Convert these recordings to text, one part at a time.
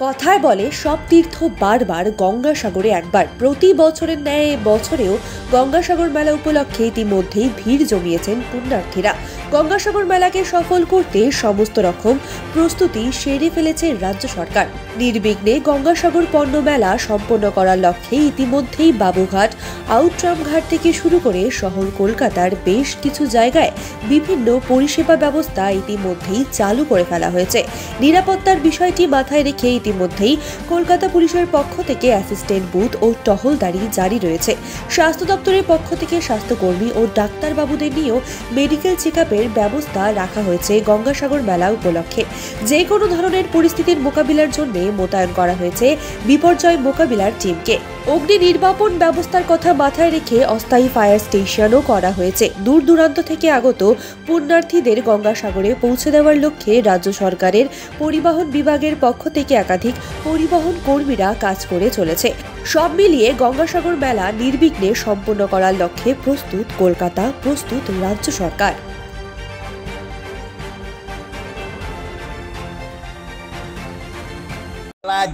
কথায় বলে সব তীর্থ বারবার গঙ্গাসাগরে একবার। প্রতি বছরের ন্যায় বছরেও গঙ্গাসাগর মেলা উপলক্ষে ইতিমধ্যেই ভিড় জমিয়েছেন পুণ্যার্থীরা। গঙ্গাসাগর মেলাকে সফল করতে সমস্ত রকম প্রস্তুতি সেরে ফেলেছে রাজ্য সরকার। নির্বিঘ্নে গঙ্গাসাগর পণ্য মেলা সম্পন্ন করার লক্ষ্যে ইতিমধ্যেই বাবুঘাট, আউটরাম ঘাট থেকে শুরু করে শহর কলকাতার বেশ কিছু জায়গায় বিভিন্ন পরিষেবা ব্যবস্থা ইতিমধ্যেই চালু করে ফেলা হয়েছে। নিরাপত্তার বিষয়টি মাথায় রেখে ইতিমধ্যেই কলকাতা পুলিশের পক্ষ থেকে অ্যাসিস্ট্যান্ট বুথ ও টহলদারি জারি রয়েছে। স্বাস্থ্য দপ্তরের পক্ষ থেকে স্বাস্থ্যকর্মী ও ডাক্তারবাবুদের নিয়েও মেডিকেল চেকআপের ব্যবস্থা রাখা হয়েছে গঙ্গাসাগর মেলা উপলক্ষে। যে কোনো ধরনের পরিস্থিতির মোকাবিলার জন্য মোতায়েন করা হয়েছে বিপর্যয় মোকাবিলার টিমকে। অগ্নি নির্বাপন ব্যবস্থার কথা মাথায় রেখে অস্থায়ী ফায়ার স্টেশনও করা হয়েছে। দূর দূরান্ত থেকে আগত পুণ্যার্থীদের গঙ্গাসাগরে পৌঁছে দেওয়ার লক্ষ্যে রাজ্য সরকারের পরিবহন বিভাগের পক্ষ থেকে একাধিক পরিবহন কর্মীরা কাজ করে চলেছে। সব মিলিয়ে গঙ্গাসাগর মেলা নির্বিঘ্নে সম্পন্ন করার লক্ষ্যে প্রস্তুত কলকাতা, প্রস্তুত রাজ্য সরকার।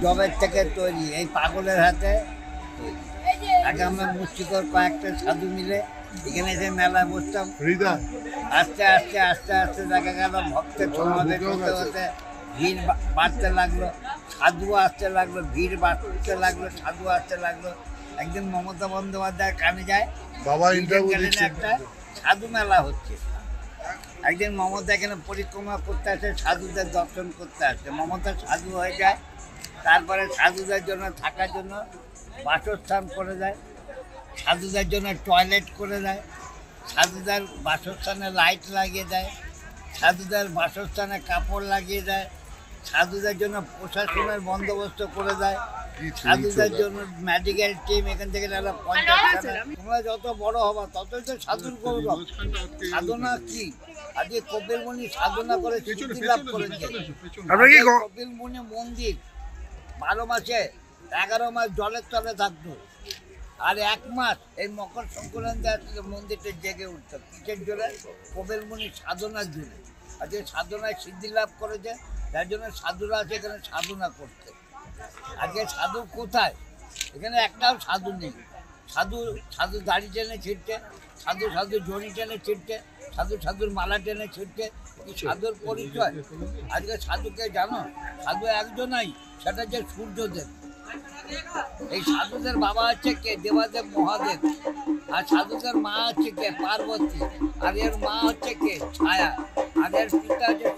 জবের থেকে তৈরি, এই পাগলের হাতে আগে আমরা মুষ্টিকর কয়েকটা সাধু মিলে এখানে এসে মেলায় বসতাম। আস্তে আস্তে আস্তে আস্তে দেখা গেল ভক্তের সমাবেশ হতে হতে ভিড় বাড়তে লাগলো, সাধু আসতে লাগলো, ভিড় বাড়তে লাগলো, সাধু আসতে লাগলো। একদিন মমতা বন্দ্যোপাধ্যায় কানে যায়, একটা সাধু মেলা হচ্ছে। একদিন মমতা এখানে পরিক্রমা করতে আসে, সাধুদের দর্শন করতে আসে। মমতা সাধু হয়ে যায়, তারপরে সাধুদের জন্য থাকার জন্য বাসস্থান করে দেয়, সাধুদের জন্য টয়লেট করে দেয়, সাধুদের বাসস্থানে লাইট লাগিয়ে দেয়, সাধুদের বাসস্থানে কাপড় লাগিয়ে দেয়, সাধুদের জন্য প্রশাসনের বন্দোবস্ত করে দেয়, সাধুদের জন্য মেডিকেল টিম এখান থেকে 50। তোমরা যত বড় হবা ততই তো সাধুর গৌরব। সাধনা কি? আজকে কপিলমুনি সাধনা করে সিদ্ধি লাভ করেছে। কপিলমুনি মন্দির 12 মাসে 11 মাস জলের তলে থাকতো, আর 1 মাস এই মকর সংক্রান্তি আসলে মন্দিরটা জেগে উঠতো। কিসের জোরে? কপিলমুনি সাধনার জোরে। আজকে সাধনায় সিদ্ধি লাভ করেছে, তার জন্য সাধুরা আছে এখানে সাধনা করতে। আজকে সাধু কোথায়? এখানে একটাও সাধু নেই। সাধু দাড়ি টেনে ছিটছে, সাধু জড়ি টেনে ছিটছে, সাধুর মালা টেনে ছিটছে। কি সাধুর পরিচয়? আজকে সাধুকে জানো? সাধু একজনই, সেটা যে সূর্যদেব। এই সাধুদের বাবা হচ্ছে কে? দেবাদেব মহাদেব। আর সাধুদের মা হচ্ছে কে? পার্বতী। আর এর মা হচ্ছে কে? ছায়া। আর এর পিতা হচ্ছে